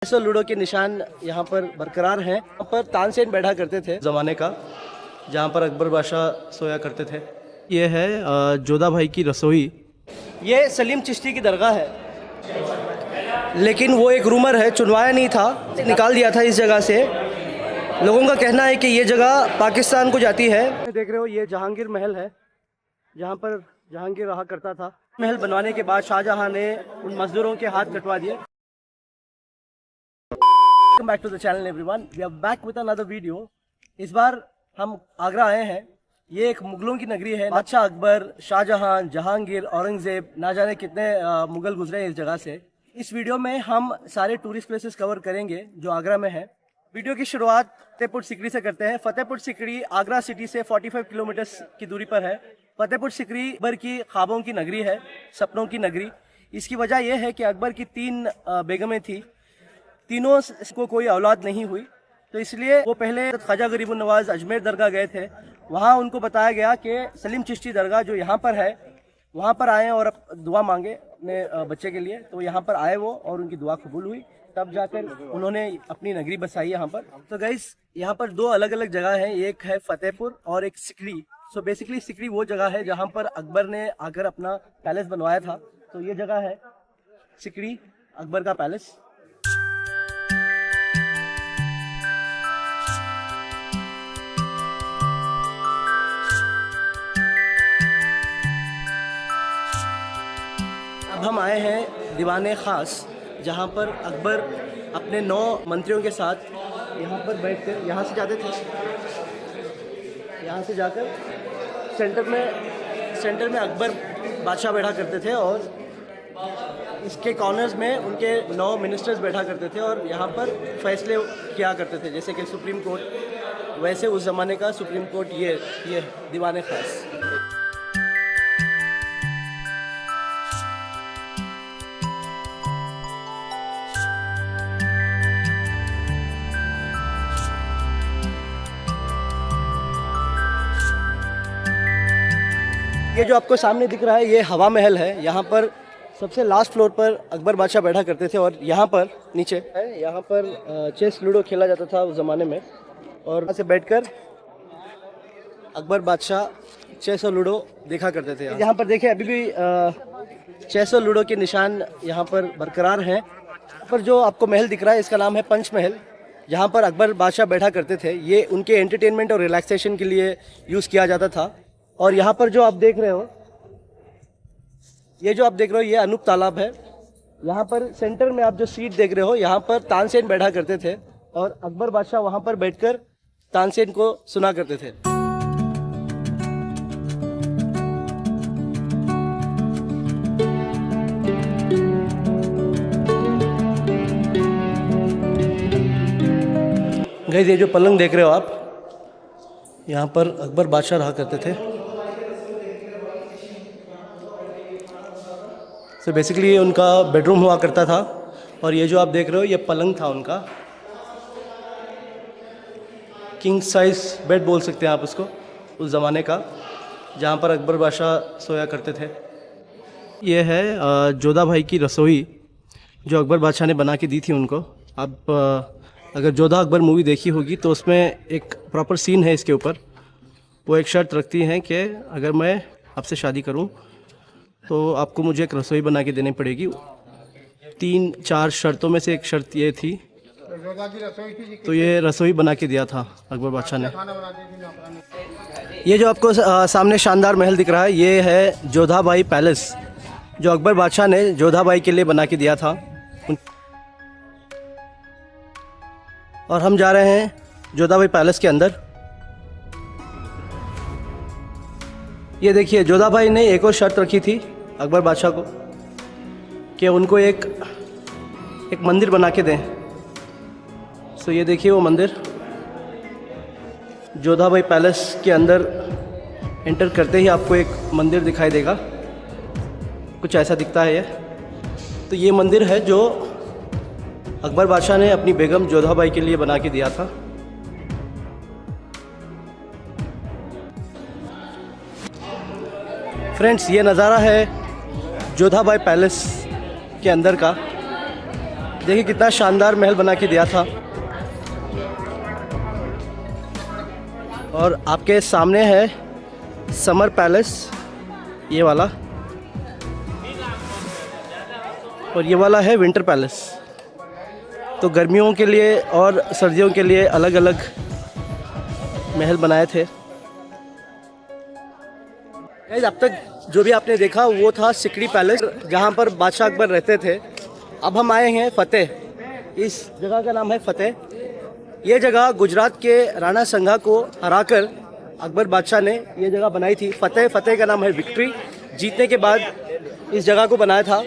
ऐसा लूडो के निशान यहाँ पर बरकरार हैं। यहाँ पर तानसेन बैठा करते थे ज़माने का, जहाँ पर अकबर बादशाह सोया करते थे। ये है जोधा भाई की रसोई। ये सलीम चिश्ती की दरगाह है, लेकिन वो एक रूमर है, चुनवाया नहीं था, निकाल दिया था इस जगह से। लोगों का कहना है कि ये जगह पाकिस्तान को जाती है। देख रहे हो ये जहांगीर महल है, जहाँ पर जहांगीर रहा करता था। महल बनवाने के बाद शाहजहां ने उन मजदूरों के हाथ कटवा दिए। Welcome back to the channel everyone, we are back with another video. इस बार हम आगरा आए हैं। ये एक मुगलों की नगरी है। बादशाह अकबर, शाहजहां, जहांगीर, औरंगजेब, ना जाने कितने मुगल गुजरे हैं इस जगह से। इस वीडियो में हम सारे टूरिस्ट प्लेसेस कवर करेंगे जो आगरा में है। वीडियो की शुरुआत फतेहपुर सिकरी से करते हैं। फतेहपुर सिकरी आगरा सिटी से 45 किलोमीटर की दूरी पर है। फतेहपुर सिकरी अकबर की ख्वाबों की नगरी है, सपनों की नगरी। इसकी वजह यह है कि अकबर की 3 बेगमें थी, तीनों को कोई औलाद नहीं हुई, तो इसलिए वो पहले ख्वाजा गरीबुन नवाज अजमेर दरगाह गए थे। वहाँ उनको बताया गया कि सलीम चिश्ती दरगाह जो यहाँ पर है, वहाँ पर आए और दुआ मांगे अपने बच्चे के लिए। तो यहाँ पर आए वो और उनकी दुआ कबूल हुई, तब जाकर उन्होंने अपनी नगरी बसाई यहाँ पर। तो गाइस यहाँ पर 2 अलग अलग जगह हैं, एक है फतेहपुर और एक सिकरी। सो बेसिकली सिकरी वो जगह है जहाँ पर अकबर ने आकर अपना पैलेस बनवाया था। तो ये जगह है सिकरी, अकबर का पैलेस। अब हम आए हैं दीवाने ख़ास, जहाँ पर अकबर अपने 9 मंत्रियों के साथ यहाँ पर बैठकर, यहाँ से जाते थे, यहाँ से जाकर सेंटर में अकबर बादशाह बैठा करते थे और इसके कॉर्नर्स में उनके 9 मिनिस्टर्स बैठा करते थे और यहाँ पर फैसले किया करते थे, जैसे कि सुप्रीम कोर्ट। वैसे उस ज़माने का सुप्रीम कोर्ट ये दीवाने ख़ास। ये जो आपको सामने दिख रहा है ये हवा महल है। यहाँ पर सबसे लास्ट फ्लोर पर अकबर बादशाह बैठा करते थे और यहाँ पर नीचे है, यहाँ पर चेस लूडो खेला जाता था उस ज़माने में। और वहाँ से बैठकर अकबर बादशाह चेस और लूडो देखा करते थे। यहाँ पर देखें अभी भी चेस और लूडो के निशान यहाँ पर बरकरार हैं। यहाँ पर जो आपको महल दिख रहा है इसका नाम है पंच महल, जहाँ पर अकबर बादशाह बैठा करते थे। ये उनके एंटरटेनमेंट और रिलैक्सेशन के लिए यूज़ किया जाता था। और यहाँ पर जो आप देख रहे हो, ये अनूप तालाब है। यहाँ पर सेंटर में आप जो सीट देख रहे हो, यहाँ पर तानसेन बैठा करते थे और अकबर बादशाह वहाँ पर बैठकर तानसेन को सुना करते थे। गाइस ये जो पलंग देख रहे हो आप, यहाँ पर अकबर बादशाह रहा करते थे। तो बेसिकली ये उनका बेडरूम हुआ करता था। और ये जो आप देख रहे हो ये पलंग था उनका, किंग साइज बेड बोल सकते हैं आप उसको, उस ज़माने का, जहाँ पर अकबर बादशाह सोया करते थे। ये है जोधा भाई की रसोई जो अकबर बादशाह ने बना के दी थी उनको। अब अगर जोधा अकबर मूवी देखी होगी तो उसमें एक प्रॉपर सीन है इसके ऊपर। वो एक शर्त रखती हैं कि अगर मैं आपसे शादी करूं तो आपको मुझे एक रसोई बना के देनी पड़ेगी। 3-4 शर्तों में से एक शर्त ये थी, तो ये रसोई बना के दिया था अकबर बादशाह ने। ये जो आपको सामने शानदार महल दिख रहा है ये है जोधा भाई पैलेस, जो अकबर बादशाह ने जोधा भाई के लिए बना के दिया था। और हम जा रहे हैं जोधा भाई पैलेस के अंदर। ये देखिए जोधा भाई ने एक और शर्त रखी थी अकबर बादशाह को कि उनको एक मंदिर बना के दें। सो ये देखिए वो मंदिर जोधा भाई पैलेस के अंदर एंटर करते ही आपको एक मंदिर दिखाई देगा, कुछ ऐसा दिखता है ये। तो ये मंदिर है जो अकबर बादशाह ने अपनी बेगम जोधा बाई के लिए बना के दिया था। फ्रेंड्स ये नज़ारा है जोधा बाई पैलेस के अंदर का। देखिए कितना शानदार महल बना के दिया था। और आपके सामने है समर पैलेस, ये वाला, और ये वाला है विंटर पैलेस। तो गर्मियों के लिए और सर्दियों के लिए अलग अलग महल बनाए थे। गाइस, अब तक जो भी आपने देखा वो था सिकड़ी पैलेस, जहाँ पर बादशाह अकबर रहते थे। अब हम आए हैं फतेह। इस जगह का नाम है फतेह। ये जगह गुजरात के राणा संघा को हराकर अकबर बादशाह ने ये जगह बनाई थी। फतेह, फतेह का नाम है विक्ट्री। जीतने के बाद इस जगह को बनाया था।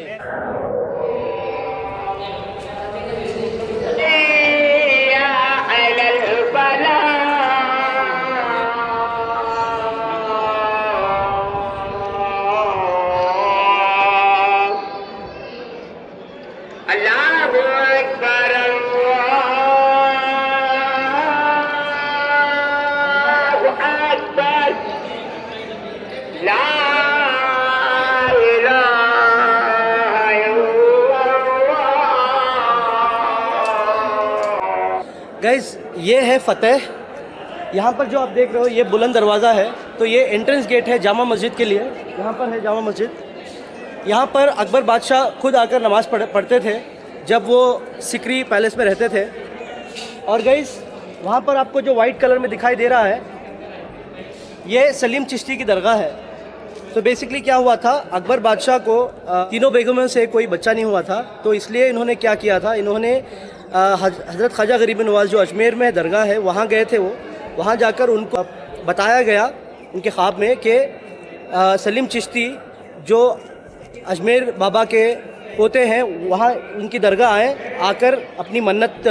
गाइस, ये है फतेह। यहाँ पर जो आप देख रहे हो ये बुलंद दरवाज़ा है। तो ये एंट्रेंस गेट है जामा मस्जिद के लिए। यहाँ पर है जामा मस्जिद। यहाँ पर अकबर बादशाह खुद आकर नमाज़ पढ़ते थे जब वो सिकरी पैलेस में रहते थे। और गाइस, वहाँ पर आपको जो वाइट कलर में दिखाई दे रहा है ये सलीम चिश्ती की दरगाह है। तो बेसिकली क्या हुआ था, अकबर बादशाह को तीनों बेगमों से कोई बच्चा नहीं हुआ था। तो इसलिए इन्होंने क्या किया था, इन्होंने हज़रत ख्वाजा गरीब नवाज़ जो अजमेर में दरगाह है वहाँ गए थे। वो वहाँ जाकर उनको बताया गया उनके ख्वाब में कि सलीम चिश्ती जो अजमेर बाबा के पोते हैं वहाँ उनकी दरगाह आए, आकर अपनी मन्नत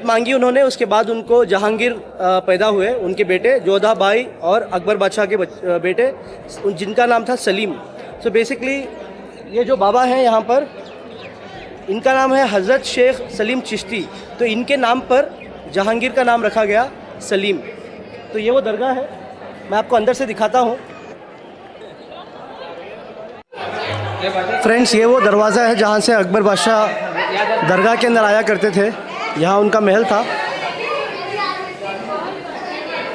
मांगी उन्होंने। उसके बाद उनको जहांगीर पैदा हुए, उनके बेटे जोधा भाई और अकबर बादशाह के बेटे, जिनका नाम था सलीम। सो बेसिकली ये जो बाबा हैं यहाँ पर, इनका नाम है हज़रत शेख सलीम चिश्ती। तो इनके नाम पर जहांगीर का नाम रखा गया सलीम। तो ये वो दरगाह है, मैं आपको अंदर से दिखाता हूँ। फ्रेंड्स, ये वो दरवाज़ा है जहाँ से अकबर बादशाह दरगाह के अंदर आया करते थे। यहाँ उनका महल था।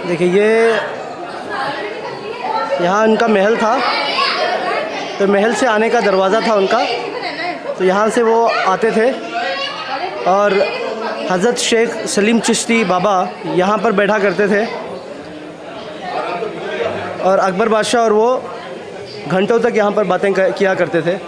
देखिए ये यहाँ उनका महल था। तो महल से आने का दरवाज़ा था उनका। तो यहाँ से वो आते थे और हज़रत शेख सलीम चिश्ती बाबा यहाँ पर बैठा करते थे। और अकबर बादशाह और वो घंटों तक यहाँ पर बातें किया करते थे।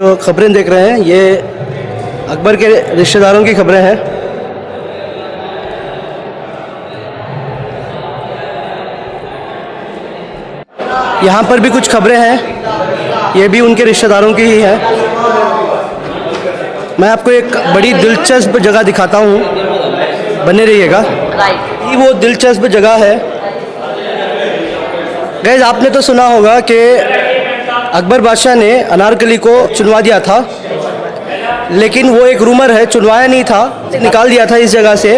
जो खबरें देख रहे हैं ये अकबर के रिश्तेदारों की खबरें हैं। यहाँ पर भी कुछ खबरें हैं, ये भी उनके रिश्तेदारों की ही है। मैं आपको एक बड़ी दिलचस्प जगह दिखाता हूँ, बने रहिएगा। ये वो दिलचस्प जगह है। गाइस, आपने तो सुना होगा कि अकबर बादशाह ने अनारकली को चुनवा दिया था, लेकिन वो एक रूमर है, चुनवाया नहीं था, निकाल दिया था इस जगह से।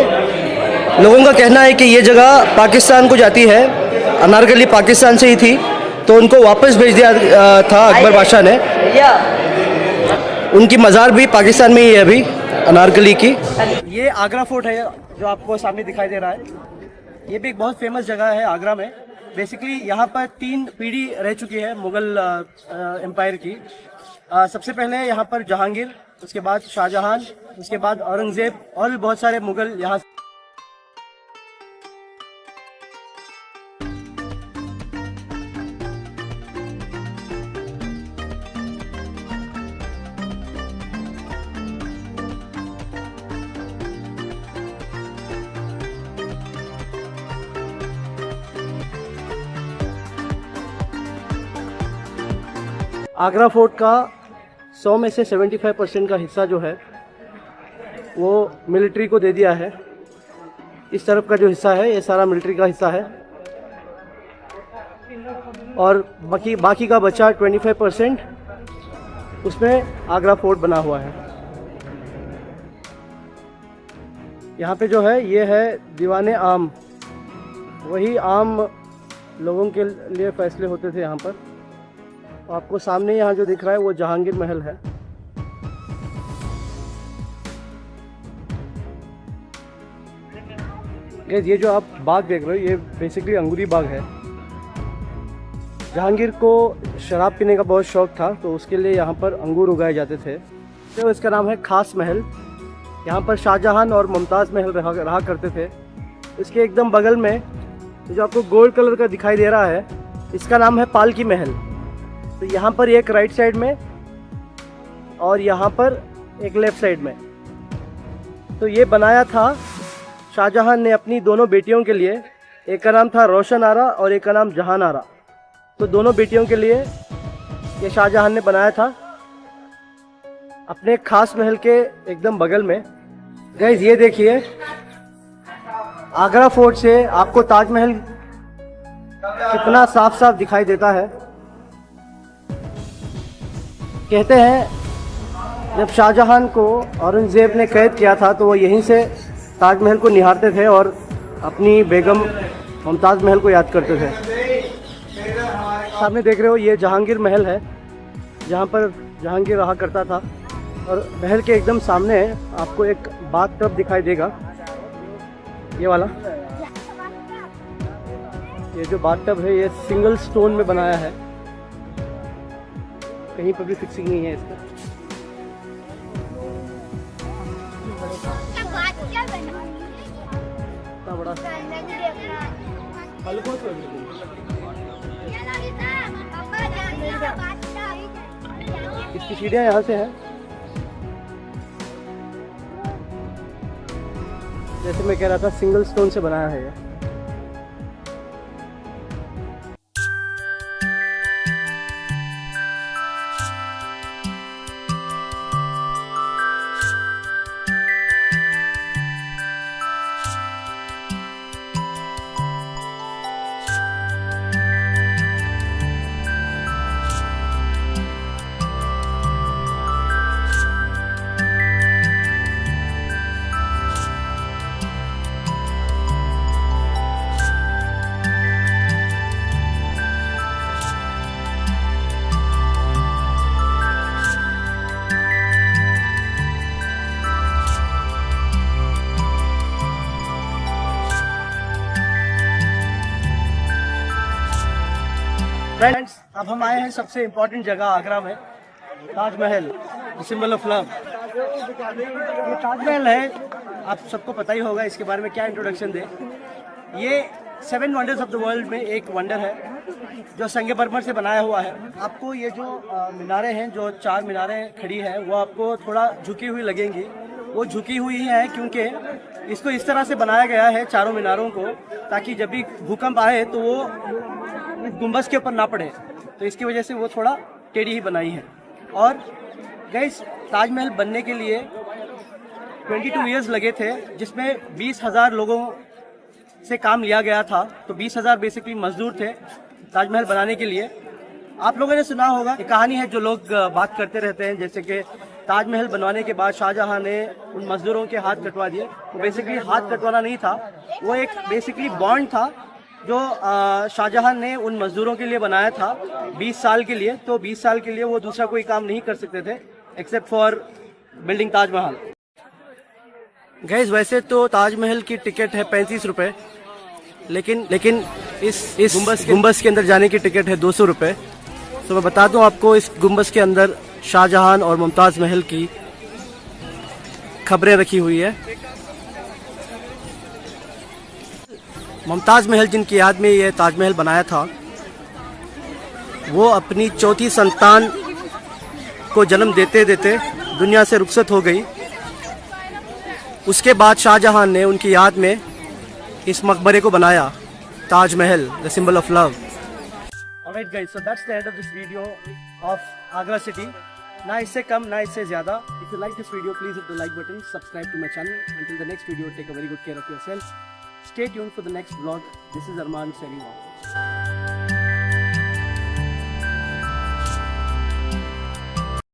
लोगों का कहना है कि ये जगह पाकिस्तान को जाती है, अनारकली पाकिस्तान से ही थी, तो उनको वापस भेज दिया था अकबर बादशाह ने। उनकी मज़ार भी पाकिस्तान में ही है अभी, अनारकली की। ये आगरा फोर्ट है जो आपको सामने दिखाई दे रहा है। ये भी एक बहुत फेमस जगह है आगरा में। बेसिकली यहाँ पर 3 पीढ़ी रह चुकी है मुग़ल एम्पायर की। सबसे पहले यहाँ पर जहांगीर, उसके बाद शाहजहां, उसके बाद औरंगज़ेब और भी बहुत सारे मुग़ल यहाँ। आगरा फोर्ट का 100 में से 75% का हिस्सा जो है वो मिलिट्री को दे दिया है। इस तरफ का जो हिस्सा है ये सारा मिलिट्री का हिस्सा है और बाकी का बचा 25% उसमें आगरा फोर्ट बना हुआ है। यहाँ पे जो है ये है दीवाने आम, वही आम लोगों के लिए फैसले होते थे यहाँ पर। आपको सामने यहाँ जो दिख रहा है वो जहांगीर महल है। ये जो आप बाग देख रहे हो ये बेसिकली अंगूरी बाग है। जहांगीर को शराब पीने का बहुत शौक था तो उसके लिए यहाँ पर अंगूर उगाए जाते थे। तो इसका नाम है खास महल। यहाँ पर शाहजहां और मुमताज़ महल रहा करते थे। इसके एकदम बगल में जो आपको गोल्ड कलर का दिखाई दे रहा है इसका नाम है पालकी महल। तो यहाँ पर एक राइट साइड में और यहाँ पर एक लेफ्ट साइड में। तो ये बनाया था शाहजहां ने अपनी दोनों बेटियों के लिए। एक का नाम था रोशन आरा और एक का नाम जहान आरा। तो दोनों बेटियों के लिए ये शाहजहां ने बनाया था अपने खास महल के एकदम बगल में। गाइस ये देखिए आगरा फोर्ट से आपको ताजमहल कितना साफ साफ दिखाई देता है। कहते हैं जब शाहजहां को औरंगजेब ने कैद किया था तो वो यहीं से ताजमहल को निहारते थे और अपनी बेगम मुमताज़ महल को याद करते थे। सामने देख रहे हो ये जहांगीर महल है जहाँ पर जहांगीर रहा करता था। और महल के एकदम सामने आपको एक बाथ टब दिखाई देगा, ये वाला। ये जो बाथ टब है ये सिंगल स्टोन में बनाया है, कहीं पर भी फिक्सिंग नहीं है इसका। इतना बड़ा इसकी सीढ़ियाँ यहाँ से हैं। जैसे मैं कह रहा था सिंगल स्टोन से बनाया है ये। फ्रेंड्स अब हम आए हैं सबसे इम्पोर्टेंट जगह आगरा में, ताजमहल, सिंबल ऑफ लव। ये ताजमहल है, आप सबको पता ही होगा इसके बारे में क्या इंट्रोडक्शन दे। ये 7 वंडर्स ऑफ द वर्ल्ड में एक वंडर है जो संगमरमर से बनाया हुआ है। आपको ये जो मीनारें हैं, जो 4 मीनारें खड़ी हैं, वो आपको थोड़ा झुकी हुई लगेंगी। वो झुकी हुई है क्योंकि इसको इस तरह से बनाया गया है चारों मीनारों को, ताकि जब भी भूकंप आए तो वो इस गुंबद के ऊपर ना पड़े। तो इसकी वजह से वो थोड़ा टेढ़ी ही बनाई है। और गाइस ताजमहल बनने के लिए 22 इयर्स लगे थे, जिसमें 20,000 लोगों से काम लिया गया था। तो 20,000 बेसिकली मजदूर थे ताजमहल बनाने के लिए। आप लोगों ने सुना होगा, एक कहानी है जो लोग बात करते रहते हैं, जैसे कि ताजमहल बनवाने के बाद शाहजहां ने उन मजदूरों के हाथ कटवा दिए। वो बेसिकली हाथ कटवाना नहीं था, वो एक बेसिकली बॉन्ड था जो शाहजहां ने उन मजदूरों के लिए बनाया था 20 साल के लिए। तो 20 साल के लिए वो दूसरा कोई काम नहीं कर सकते थे except for building Taj Mahal. Guys वैसे तो ताजमहल की टिकट है 35 रुपये, लेकिन इस गुंबद के अंदर जाने की टिकट है 200 रुपये। तो मैं बता दूं आपको, इस गुंबद के अंदर शाहजहां और मुमताज़ महल की खबरें रखी हुई है। मुमताज़ महल जिनकी याद में ये ताजमहल बनाया था, वो अपनी चौथी संतान को जन्म देते देते दुनिया से रुखसत हो गई। उसके बाद शाहजहां ने उनकी याद में इस मकबरे को बनाया, Taj Mahal the symbol of love. Alright guys, so that's the end of this video of Agra city. ना इससे कम ना इससे ज़्यादा. If you like this video, please hit the like button, subscribe to my channel. Until the next video, take a very good care of yourself. Stay tuned for the next vlog. This is Arman signing off.